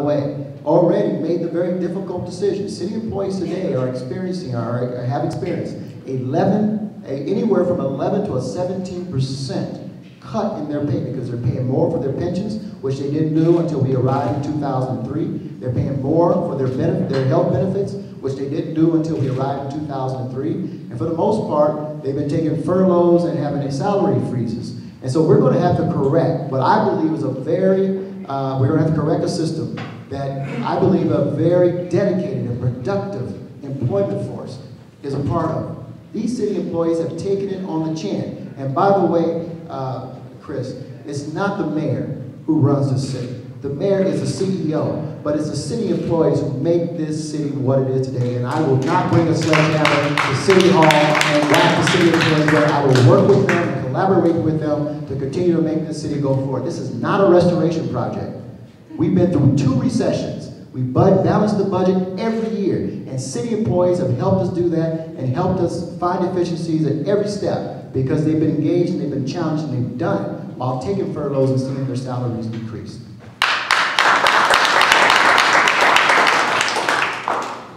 way, already made the very difficult decision. City employees today are experiencing, or have experienced, anywhere from 11 to a 17% cut in their pay because they're paying more for their pensions, which they didn't do until we arrived in 2003. They're paying more for their health benefits, which they didn't do until we arrived in 2003. And for the most part, they've been taking furloughs and having salary freezes. And so we're going to have to correct what I believe is we're going to have to correct a system that I believe a very dedicated and productive employment force is a part of. These city employees have taken it on the chin. And by the way, Chris, it's not the mayor who runs the city. The mayor is the CEO, but it's the city employees who make this city what it is today. And I will not bring a sledgehammer to City Hall and whack the city employees there. I will work with them and collaborate with them to continue to make this city go forward. This is not a restoration project. We've been through 2 recessions. We balance the budget every year, and city employees have helped us do that and helped us find efficiencies at every step because they've been engaged and they've been challenged and they've done it while taking furloughs and seeing their salaries decrease.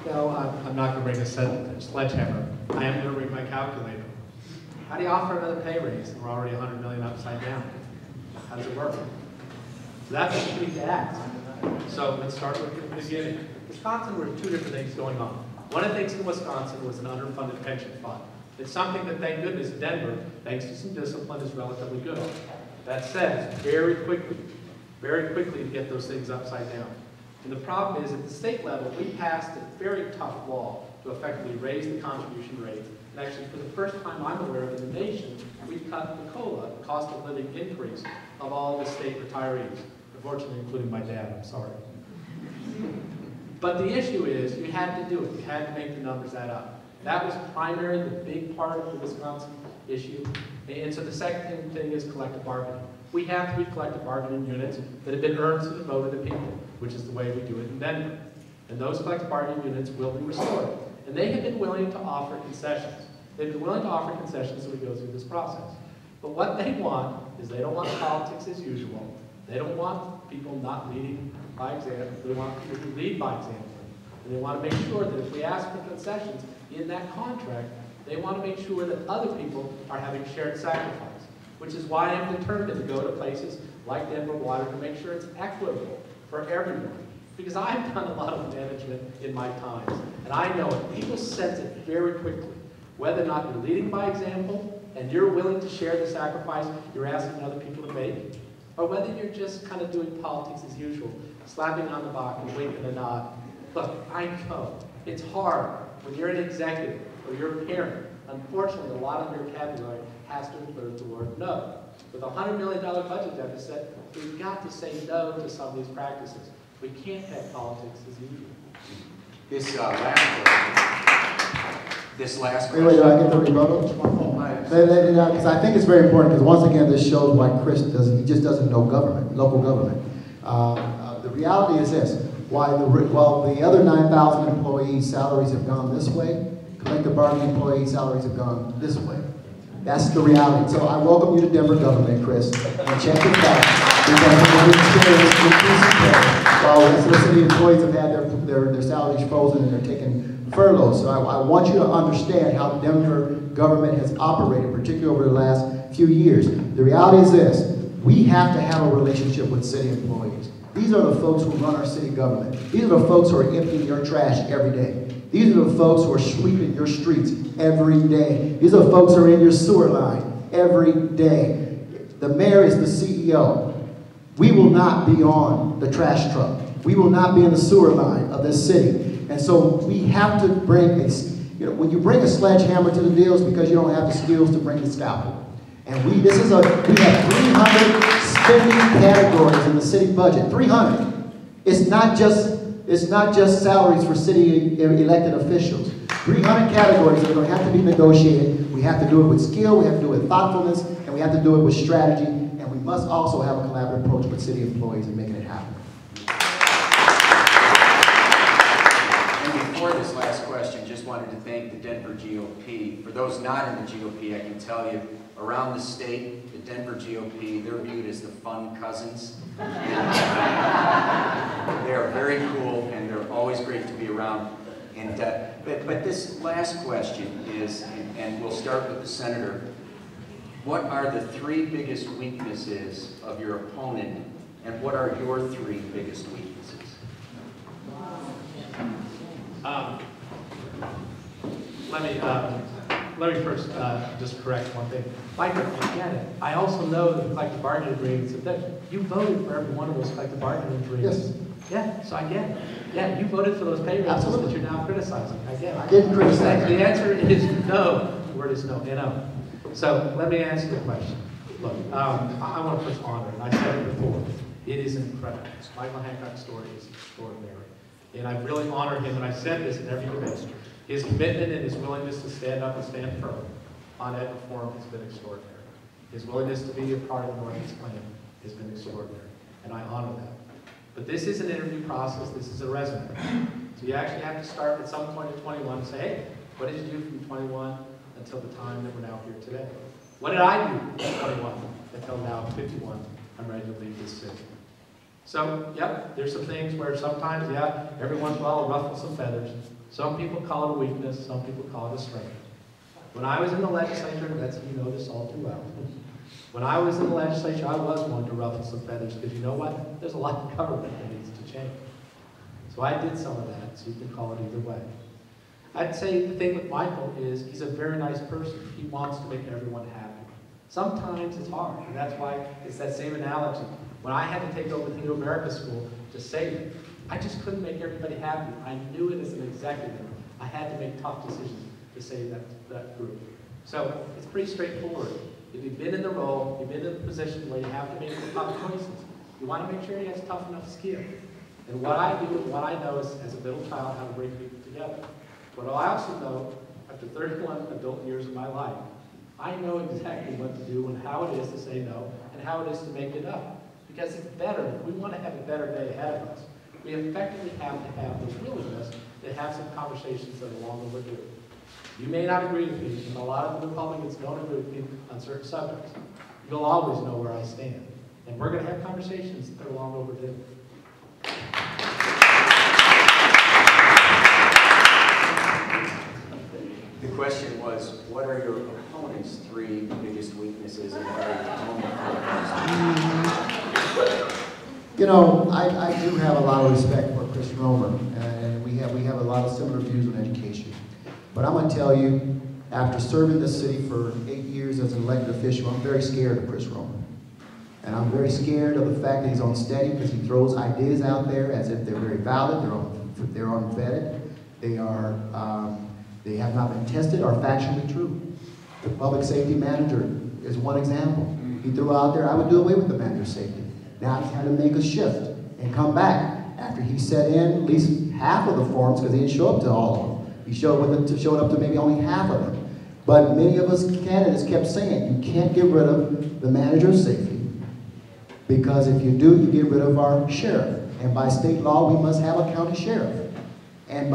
No, I'm not going to bring a sledgehammer. I am going to bring my calculator. How do you offer another pay raise? We're already $100 million upside down. How does it work? So that's what you need to ask. So let's start with the beginning. Wisconsin, there were 2 different things going on. One of the things in Wisconsin was an underfunded pension fund. It's something that, thank goodness, Denver, thanks to some discipline, is relatively good on. That said, it's very quickly to get those things upside down. And the problem is, at the state level, we passed a very tough law to effectively raise the contribution rates. And actually, for the first time I'm aware of in the nation, we cut the COLA, the cost of living increase, of all the state retirees. Unfortunately, including my dad, I'm sorry. But the issue is, you had to do it. You had to make the numbers add up. That was primarily the big part of the Wisconsin issue. And so the second thing is collective bargaining. We have 3 collective bargaining units that have been earned through the vote of the people, which is the way we do it in Denver. And those collective bargaining units will be restored. And they have been willing to offer concessions. They've been willing to offer concessions as we go through this process. But what they want is they don't want politics as usual. They don't want people not leading by example. They want people who lead by example. And they want to make sure that if we ask for concessions in that contract, they want to make sure that other people are having shared sacrifice, which is why I'm determined to go to places like Denver Water to make sure it's equitable for everyone. Because I've done a lot of management in my time, and I know it. People sense it very quickly. Whether or not you're leading by example and you're willing to share the sacrifice you're asking other people to make, or whether you're just kind of doing politics as usual, slapping on the back and winking a nod. Look, I know it's hard when you're an executive or you're a parent. Unfortunately, a lot of your vocabulary has to include the word no. With a $100 million budget deficit, we've got to say no to some of these practices. We can't have politics as usual. This last question. Wait, do I get the rebuttal? Because I think it's very important, because once again, this shows why Chris just doesn't know government, local government. The reality is this: while the other 9,000 employees' salaries have gone this way, collective bargaining employee salaries have gone this way. That's the reality. So I welcome you to Denver government, Chris, and check it out. Because we've experienced increasing pay, while the city employees have had their salaries frozen and they're taking furloughs. So I want you to understand how the Denver government has operated, particularly over the last few years. The reality is this: we have to have a relationship with city employees. These are the folks who run our city government. These are the folks who are emptying your trash every day. These are the folks who are sweeping your streets every day. These are the folks who are in your sewer line every day. The mayor is the CEO. We will not be on the trash truck. We will not be in the sewer line of this city. And so we have to bring when you bring a sledgehammer to the deals because you don't have the skills to bring the scalpel. And we have 300 spending categories in the city budget. 300. It's not just salaries for city elected officials. 300 categories that are going to have to be negotiated. We have to do it with skill, we have to do it with thoughtfulness, and we have to do it with strategy. And we must also have a collaborative approach with city employees in making it happen. And before this last question, just wanted to thank the Denver GOP. For those not in the GOP, I can tell you, around the state, the Denver GOP, they're viewed as the fun cousins. They are very cool, and they're always great to be around. And but this last question is, and we'll start with the senator. What are the 3 biggest weaknesses of your opponent, and what are your 3 biggest weaknesses? Let me first just correct one thing. Mike, I get it. I also know that the collective bargaining agreements, that you voted for every one of those collective bargaining agreements. Yes. Yeah, so I get it. Yeah, you voted for those pay raises Absolutely. that you're now criticizing. I get it. I didn't criticize. The answer is no. The word is no, N-O. So let me answer the question. Look, I want to first honor, and I said it before, it is incredible. Michael Hancock's story is extraordinary. And I really honor him, and I said this in every debate. His commitment and his willingness to stand up and stand firm on ed reform has been extraordinary. His willingness to be a part of the Northeast Plan has been extraordinary, and I honor that. But this is an interview process, this is a resume. So you actually have to start at some point at 21 and say, hey, what did you do from 21 until the time that we're now here today? What did I do at 21 until now 51? I'm ready to leave this city. So, yep, there's some things where sometimes, yeah, every once in a while I'll ruffle some feathers. Some people call it a weakness, some people call it a strength. When I was in the legislature, and Betsy, you know this all too well, when I was in the legislature, I was one to ruffle some feathers, because you know what? There's a lot of government that needs to change. So I did some of that, so you can call it either way. I'd say the thing with Michael is he's a very nice person. He wants to make everyone happy. Sometimes it's hard, and that's why it's that same analogy. When I had to take over the New America School to save it, I just couldn't make everybody happy. I knew it as an executive. I had to make tough decisions to save that group. So it's pretty straightforward. If you've been in the role, you've been in the position where you have to make the tough choices, you want to make sure he has tough enough skill. And what I do and what I know is, as a middle child, how to bring people together. But I also know, after 31 adult years of my life, I know exactly what to do and how it is to say no and how it is to make it up. Because it's better. If we want to have a better day ahead of us, we effectively have to have the willingness to have some conversations that are long overdue. You may not agree with me, and a lot of the Republicans don't agree with me on certain subjects. You'll always know where I stand. And we're going to have conversations that are long overdue. The question was, what are your opponent's 3 biggest weaknesses, and what are your opponent's? You know, I do have a lot of respect for Chris Romer, and we have a lot of similar views on education. But I'm going to tell you, after serving this city for 8 years as an elected official, I'm very scared of Chris Romer. And I'm very scared of the fact that he's unsteady because he throws ideas out there as if they're very valid, they're unvetted, they have not been tested, are factually true. The public safety manager is one example. He threw out there, I would do away with the manager safety. Now he's had to make a shift and come back after he set in at least half of the forms, because he didn't show up to all of them. He showed up to maybe only half of them. But many of us candidates kept saying, you can't get rid of the manager's safety, because if you do, you get rid of our sheriff. And by state law, we must have a county sheriff. And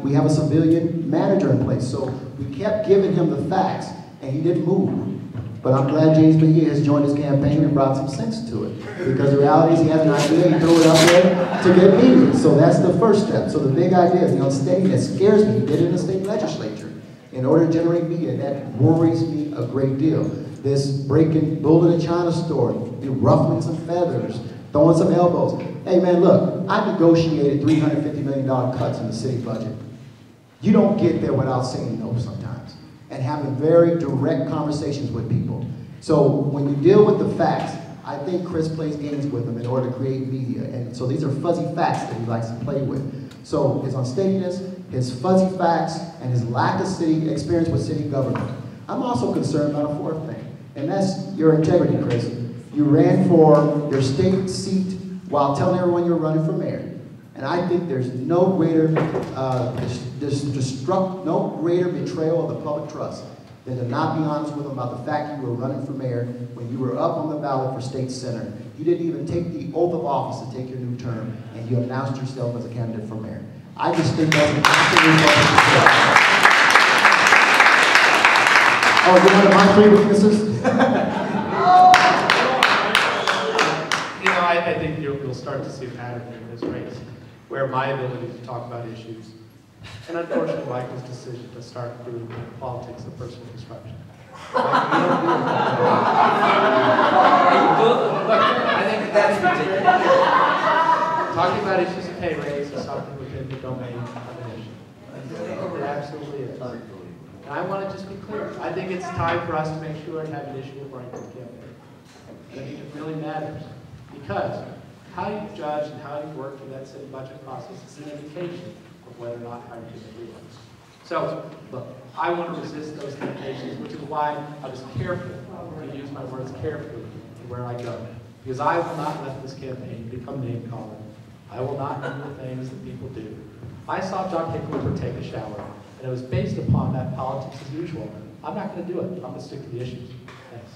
we have a civilian manager in place. So we kept giving him the facts, and he didn't move. But I'm glad James McGee has joined his campaign and brought some sense to it. Because the reality is he has an idea, he threw it up there to get media. So that's the first step. So the big idea is the unsteadiness scares me. He did it in the state legislature. In order to generate media, that worries me a great deal. This breaking, building a China store, ruffling some feathers, throwing some elbows. Hey man, look, I negotiated $350 million cuts in the city budget. You don't get there without saying no sometimes and having very direct conversations with people. So when you deal with the facts, I think Chris plays games with them in order to create media. And so these are fuzzy facts that he likes to play with. So his unsteadiness, his fuzzy facts, and his lack of city experience with city government. I'm also concerned about a fourth thing, and that's your integrity, Chris. You ran for your state seat while telling everyone you're running for mayor. And I think there's no greater no greater betrayal of the public trust than to not be honest with them about the fact you were running for mayor when you were up on the ballot for state senator. You didn't even take the oath of office to take your new term, and you announced yourself as a candidate for mayor. I just think that's an absolute betrayal. Oh, you one of my 3 weaknesses? I think you'll start to see a pattern in this race, where my ability to talk about issues, and unfortunately Michael's decision to start doing politics of personal destruction. Look, I think that's ridiculous. Talking about issues of pay raise is something within the domain of an issue. It absolutely is. And I want to just be clear. I think it's time for us to make sure and have an issue with right to campaign. And I think it really matters. Because how you judge and how you work through that city budget process is an indication of whether or not how you're going to do it. So, look, I want to resist those temptations, which is why I was careful to use my words carefully to where I go. Because I will not let this campaign become name calling. I will not do the things that people do. I saw John Hickenlooper take a shower, and it was based upon that politics as usual. I'm not going to do it. I'm going to stick to the issues. Thanks.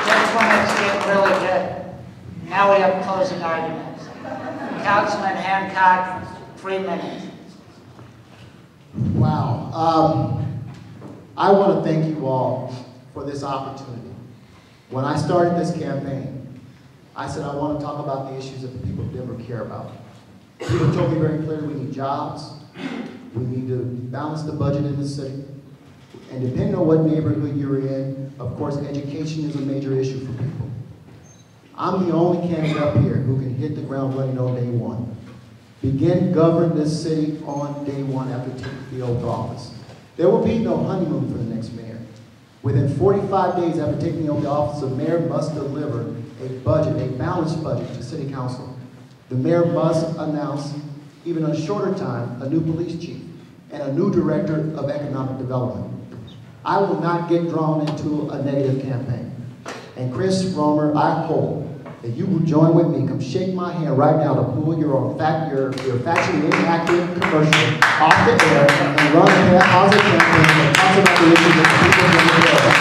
Just when it's getting really good, now we have closing arguments. Councilman Hancock, 3 minutes. Wow. I want to thank you all for this opportunity. When I started this campaign, I said I want to talk about the issues that the people of Denver care about. People told me very clearly we need jobs, we need to balance the budget in the city, and depending on what neighborhood you're in, of course, education is a major issue for people. I'm the only candidate up here who can hit the ground running on day one. Begin governing this city on day one after taking the oath of office. There will be no honeymoon for the next mayor. Within 45 days after taking the oath of office, the mayor must deliver a budget, a balanced budget to city council. The mayor must announce, even in a shorter time, a new police chief and a new director of economic development. I will not get drawn into a negative campaign. And Chris Romer, I hope that you will join with me. Come shake my hand right now to pull your factually inaccurate commercial off the air and run a positive campaign that talks about the issues that the people are going to care about.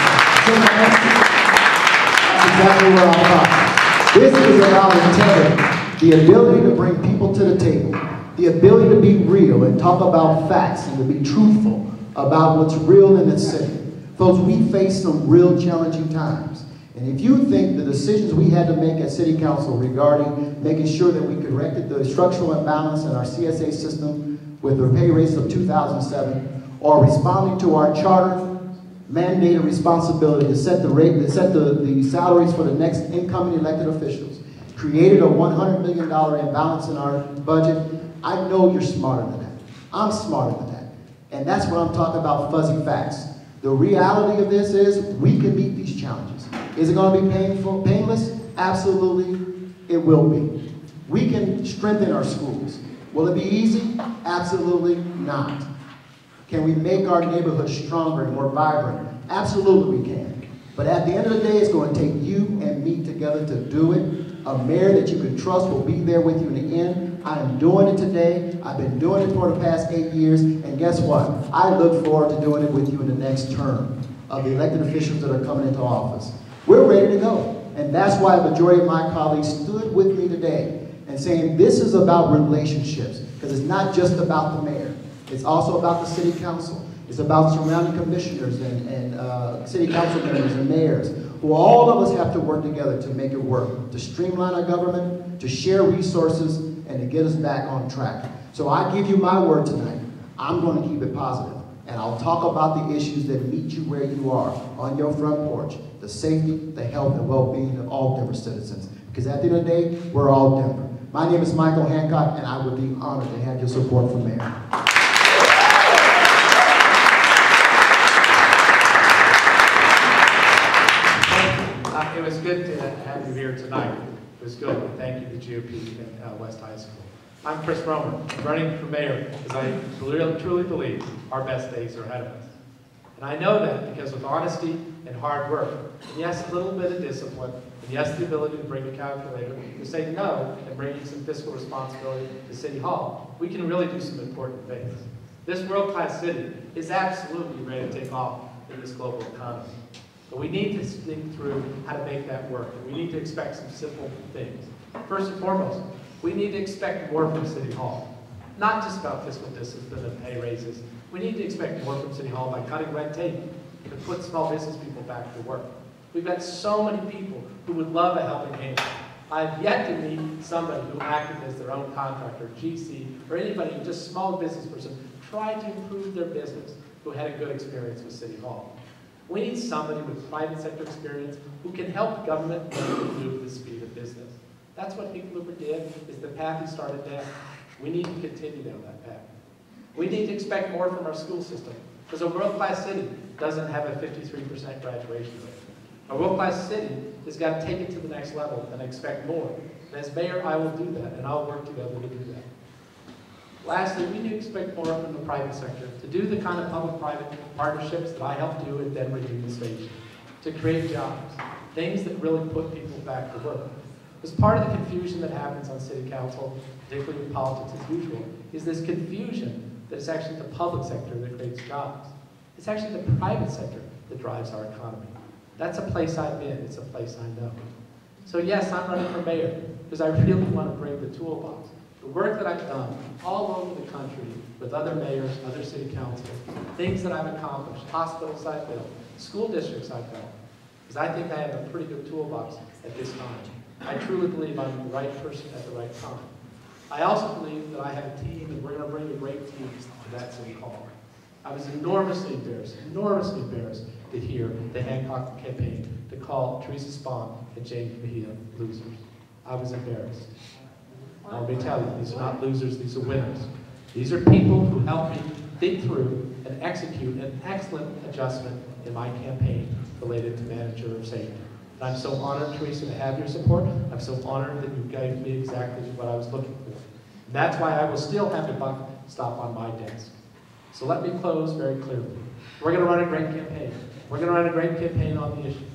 That's exactly where I'm from. This is about integrity, the ability to bring people to the table, the ability to be real and talk about facts and to be truthful about what's real in this city. Folks, we face some real challenging times. And if you think the decisions we had to make at City Council regarding making sure that we corrected the structural imbalance in our CSA system with the pay raise of 2007, or responding to our charter mandated responsibility to set the salaries for the next incoming elected officials, created a $100 million imbalance in our budget, I know you're smarter than that. I'm smarter than that. And that's what I'm talking about, fuzzy facts. The reality of this is we can meet these challenges. Is it going to be painful, painless? Absolutely, it will be. We can strengthen our schools. Will it be easy? Absolutely not. Can we make our neighborhoods stronger and more vibrant? Absolutely we can. But at the end of the day, it's going to take you and me together to do it. A mayor that you can trust will be there with you in the end. I am doing it today. I've been doing it for the past 8 years. And guess what? I look forward to doing it with you in the next term of the elected officials that are coming into office. We're ready to go. And that's why a majority of my colleagues stood with me today and saying this is about relationships, because it's not just about the mayor. It's also about the city council. It's about surrounding commissioners and city council members and mayors, who all of us have to work together to make it work, to streamline our government, to share resources, and to get us back on track. So I give you my word tonight. I'm going to keep it positive. And I'll talk about the issues that meet you where you are, on your front porch, the safety, the health, and well-being of all Denver citizens. Because at the end of the day, we're all Denver. My name is Michael Hancock, and I would be honored to have your support for mayor. It was good to have you here tonight. It was good. Thank you to GOP and West High School. I'm Chris Romer. I'm running for mayor because I truly believe our best days are ahead of us. And I know that because with honesty and hard work, and yes, a little bit of discipline, and yes, the ability to bring a calculator, to say no and bring some fiscal responsibility to City Hall, we can really do some important things. This world-class city is absolutely ready to take off in this global economy. But we need to think through how to make that work. We need to expect some simple things. First and foremost, we need to expect more from City Hall. Not just about fiscal discipline and pay raises. We need to expect more from City Hall by cutting red tape to put small business people back to work. We've got so many people who would love a helping hand. I've yet to meet somebody who acted as their own contractor, GC, or anybody, just small business person, tried to improve their business who had a good experience with City Hall. We need somebody with private sector experience who can help government move the speed of business. That's what Hickenlooper did, is the path he started down. We need to continue down that path. We need to expect more from our school system, because a world-class city doesn't have a 53% graduation rate. A world-class city has got to take it to the next level and expect more. And as mayor, I will do that, and I'll work together to do that. Lastly, we need to expect more from the private sector to do the kind of public-private partnerships that I helped do at Denver Union Station, to create jobs, things that really put people back to work. Because part of the confusion that happens on city council, particularly in politics as usual, is this confusion that it's actually the public sector that creates jobs. It's actually the private sector that drives our economy. That's a place I've been, it's a place I know. So yes, I'm running for mayor, because I really want to bring the toolbox. The work that I've done all over the country with other mayors, other city councils, things that I've accomplished, hospitals I've built, school districts I've built, because I think I have a pretty good toolbox at this time. I truly believe I'm the right person at the right time. I also believe that I have a team, and we're going to bring a great team to that city hall. I was enormously embarrassed to hear the Hancock campaign to call Teresa Spahn and James Mejia losers. I was embarrassed. Now, let me tell you, these are not losers, these are winners. These are people who helped me think through and execute an excellent adjustment in my campaign related to manager of safety. And I'm so honored, Teresa, to have your support. I'm so honored that you gave me exactly what I was looking for. And that's why I will still have the buck stop on my desk. So let me close very clearly. We're going to run a great campaign. We're going to run a great campaign on the issue.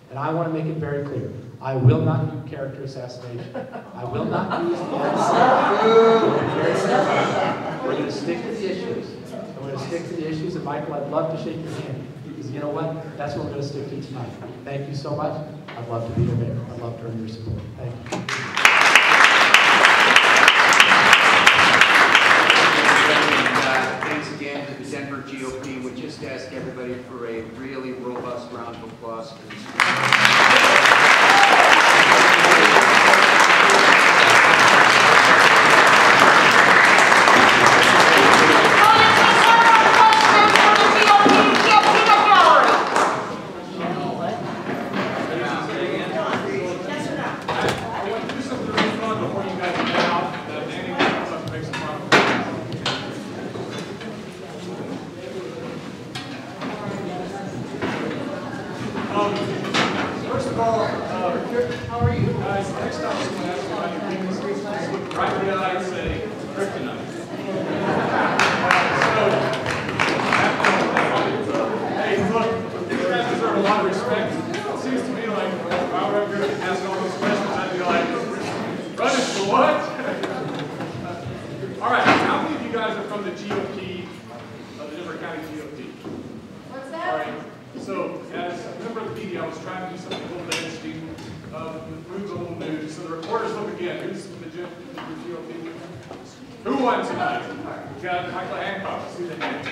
And I want to make it very clear. I will not do character assassination. I will not use the We're going to stick to the issues. And we're going to stick to the issues. And Michael, I'd love to shake your hand. Because you know what? That's what we're going to stick to tonight. Thank you so much. I'd love to be your mayor. I'd love to earn your support. Thank you. Thanks again to the Denver GOP. We just ask everybody for a really robust round of applause for this. First of all, how are you guys? Next time someone asks you about your weaknesses, look right in the eye and say, kryptonite. Hey, look, these guys deserve a lot of respect. It seems to me like if I were ever going to ask all those questions, I'd be like, running for what? All right, how many of you guys are from the GOP, the Denver County GOP? What's that? All right. So, as a member of the media, I was trying to do something a little bit interesting, move a little news. So the reporters look again. Who's from the GOP? Who won tonight? We got Michael Hancock. See the hand.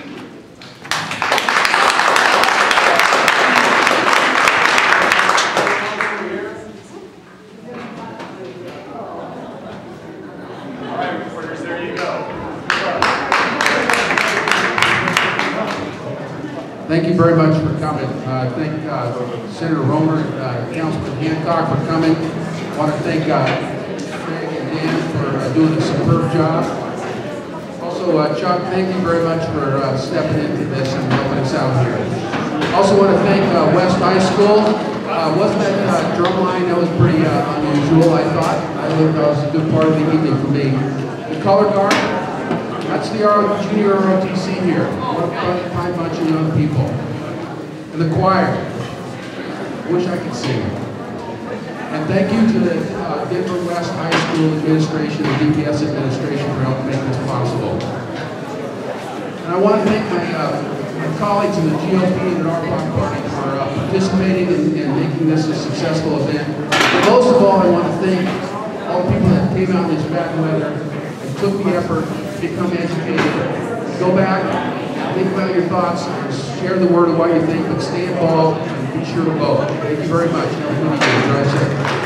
All right, reporters, there you go. Thank you very much for coming. Thank Senator Romer and Councilman Hancock for coming. I want to thank Craig and Dan for doing a superb job. Also, Chuck, thank you very much for stepping into this and helping us out here. Also want to thank West High School. Wasn't that drum line, that was pretty unusual, I thought. I think that was a good part of the evening for me. The color guard. That's the junior ROTC here. What a fine bunch of young people. And the choir. Wish I could sing. And thank you to the Denver West High School administration and DPS administration for helping make this possible. And I want to thank my colleagues in the GOP and our party for participating and making this a successful event. And most of all, I want to thank all the people that came out in this bad weather and took the effort, become educated, go back, think about your thoughts, share the word of what you think, but stay involved and be sure to vote. Thank you very much. Have a good evening. Drive safe.